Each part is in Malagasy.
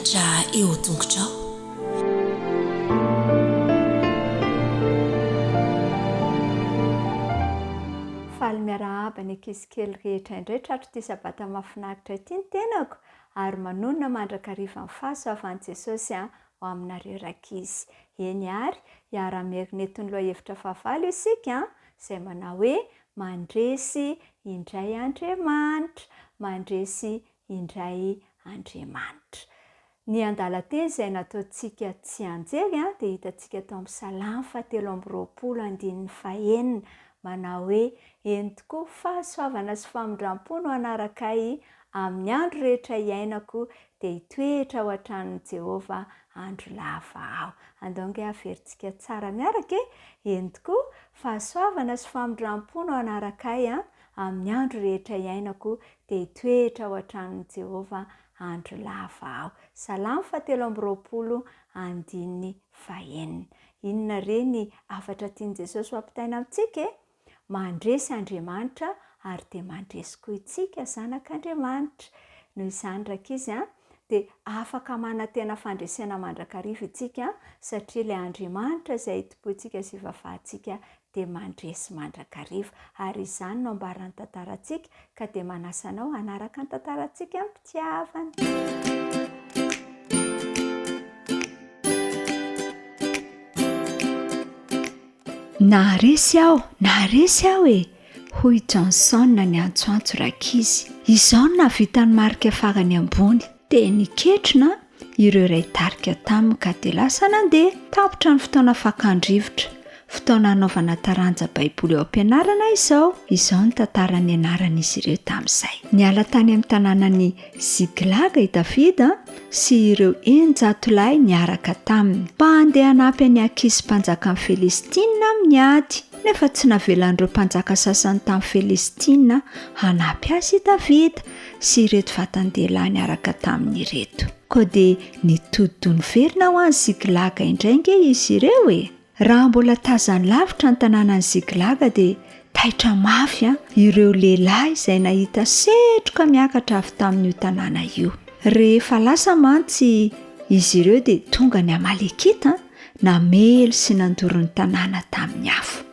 hevitra eo tongotrao. Faly miarahaba ny ankizikely rehetra indray tratro ty sabata mahafinaritra ity ny tenako ary manonona mandrakariva ny fahasoavan'i Jesosy ho aminareo rakizy. Eny ary hiara-miarina eto ny lohahevitra fahavalo isika izay manao hoe mandresy indray Andriamanitra, mandresy indray Andriamanitra. Ny andalan-teny izay nataontsika tsy anjely dia hitantsika tao amin'ny Salamo 7:20 manao hoe eny tokoa fahasoavana sy famindram-po no anarakay amin'ny andro rehetra iainako dia hitoetra ao an-tranon'i Jehovah andro lava aho. Andonge averintsika tsara miaraka eny tokoa fahasoavana sy famindram-po no anarakay amin'ny andro rehetra iainako dia hitoetra ao an-tranon'i Jehovah andro lava aho. Salamo 7:20. Inona re ny afatra tian'i Jesosy ho ampitaina amintsika? Mandresy Andriamanitra ary dia mandresy koa itsika zanak'Andriamanitra. Noho izany rakizy dia afaka manantena fandresena mandrakariva itsika satria ilay Andriamanitra izay topoitsika sy vavahantsika dia mandresy mandrakariva ary izany no ambaran'ny tantarantsika ka dia manasa anao hanaraka ny tantarantsika amin'ny mpitiavana. Naharesy aho hoy Johnson ny antsoantso rakizy. Izao no nahavitany marika farany ambony dia niketrina ireo iray tarika taminy ka dia lasa nandeha tapotra ny fotoana fakandrivotra, fotoana anaovana taranja baiboly eo am-pianarana izao ny tantarany anaran'izy ireo tamin'izay. Niala tany amin'ny tanànany Ziklag i Davida sy ireo 100 lahy niaraka taminy mba handeha hanampy any ankizy mpanjaka amin'ny Filistina amin'ny ady. Nefa tsy navelan'ireo mpanjaka sasany tamin'ny Filistina hanampy azy i Davida sy ireto vatan-dehilahy niaraka taminy ireto. Koa dia nitodi-dony verina ho an'ny Ziklag indray nge izy ireo Raha mbola tazany lavitra ny tanànan'ny Ziklag dia taitra mafy ireo lehilahy izay nahita setroka miakatra avy tamin'io tanàna io. Rehefa lasa mantsy izy ireo dia tonga ny Amalekita namely sy nandoro ny tanàna tamin'ny afo.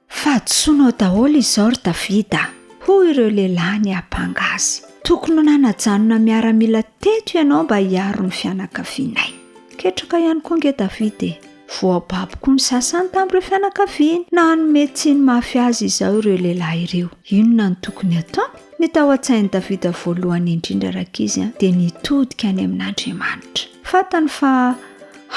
Fahadisoanao daholo izao ry Davida, hoy ireo lehilahy ny ampangazy. Tokony ho nanajanona miaramila teto ianao mba hiaro ny fianakavianay. Ketraka ihany koa nge Davida voababo koa ny sasany tamin'ireo fianakaviany na hanome tsiny mafy azy izao ireo lehilahy ireo. Inona no tokony atao? Ny tao an-tsain'i Davida voalohany indrindra rakizy dia nitodika any amin'Andriamanitra. Fantany fa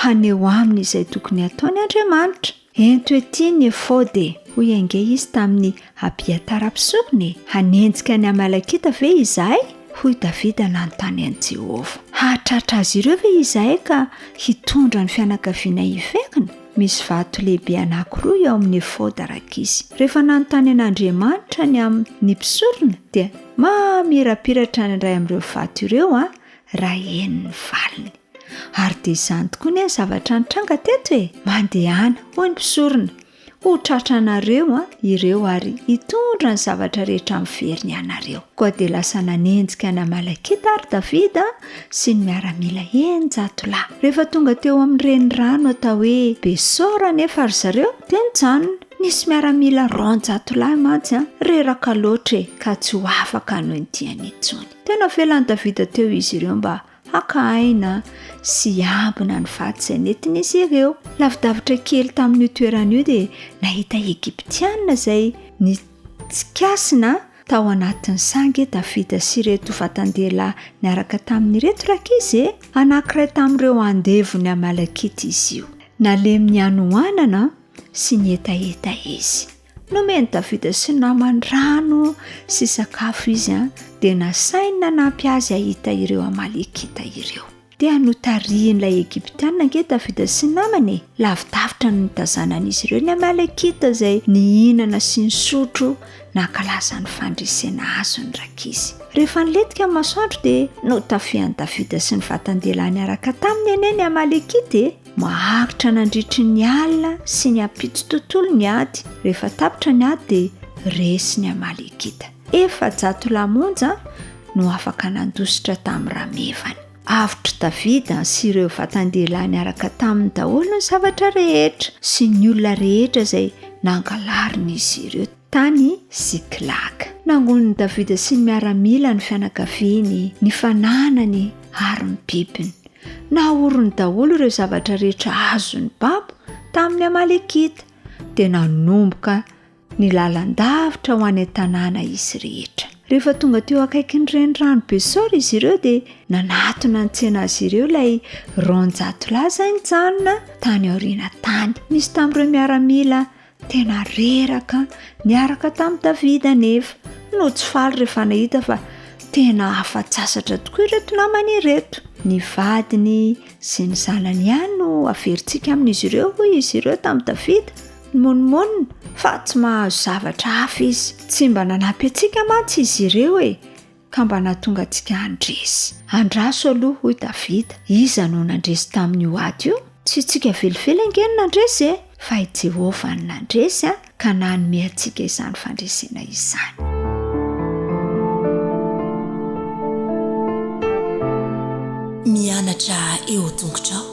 haneo aminy izay tokony ataony Andriamanitra. Ento ety ny efode hoy enge izy tamin'ny Abiatara-pisokiny. Hanenjika ny Amalekita ve izahay? Hoy Davida nanontany an'i Jehovah. Hahatratra azy ireo ve izahay ka hitondra ny fianakaviana hivekina? Misy vato lehibe anankiroa eo amin'ny efode rakizy. Rehefa nanontany an'Andriamanitra ny amin'ny mpisorona dia mamirapiratra ny iray amin'ireo vato ireo raha eniny valiny. Ary dia izany tokoa ny zavatra nitranga teto mandehana hoy ny mpisorona ho tratranareo ireo ary hitondra ny zavatra rehetra miveriny anareo. Koa dia lasa nanenjika ny Amalekita ary Davida sy ny miaramila 100 lahy. Rehefa tonga teo amin'ny renirano atao hoe Besora nefa ary zareo dia nijanona. Nisy miaramila 200 lahy mantsy reraka loatra ka tsy ho afaka noho ny tiany intsony. Tena velan'i Davida teo izy ireo mba haka aina sy ambina ny vaty izay nentin'izy ireo. Lavidavitra kely tamin'io toerana io dia nahita Egiptianina izay nitsikasina tao anatin'ny sangy Davida sy ireto vatan-dehilahy niaraka tamin'ny ireto rakizy anankiray tamin'ireo andevony Amalekita izy io. Naleminy hanohanana sy nietaeta izy. Nomeny Davida sy namany rano sy sakafo izy dia nasainy nanampy azy ahita ireo Amalekita ireo. Dia notarian'ilay Egiptianina nge Davida sy namany. Lavidavitra no nitazanan'izy ireo ny Amalekita izay nihinana sy nisotro nankalaza ny fandresena azy ny rakizy. Rehefa niletika masoandro dia notafian'i Davida sy ny vatan-dehilahy niaraka taminy eny ny Amalekita mahakitra nandritry ny alina sy ny ampitso tontolo ny ady. Rehefa tapitra ny ady dia resy ny Amalekita. 400 lamonja no afaka nandositra tamin'ny ramevany. avotry Davida sy ireo vatan-dehilahy niaraka taminy daholo ny zavatra rehetra sy ny olona rehetra izay nangalariny izy ireo tany Siklaka. Nangoniny Davida sy ny miaramila ny fianakaviany, ny fananany ary ny bibiny. Nahorony daholo ireo zavatra rehetra azony babo tamin'ny Amalekita dia nanomboka ny lalan-davitra ho any an-tanàna izy rehetra. Rehefa tonga teo akaiky ny renirano Besor izy ireo dia nanatona ny tsena azy ireo ilay roanjato laza nijanona tany aoriana tany. Misy tamin'ireo miaramila tena reraka niaraka tamin'i Davida nefa no tsy faly rehefa nahita fa tena afa-tsasatra tokoa ireto namany ireto. Ny vadiny sy ny zanany ihany no averintsika amin'izy ireo hoy izy ireo tamin'i Davida. Monmonina fa tsy mahazo zavatra hafa izy, tsy mba nanampy antsika mantsy izy ireo ka mba nahatonga antsika handresy. Andraso aloha hoy Davida. Iza no nandresy tamin'io ady io? Tsy tsika velively angeny nandresy fa i Jehovah no nandresy ka nanome antsika izany fandresena izany. Mianatra eo tongotrao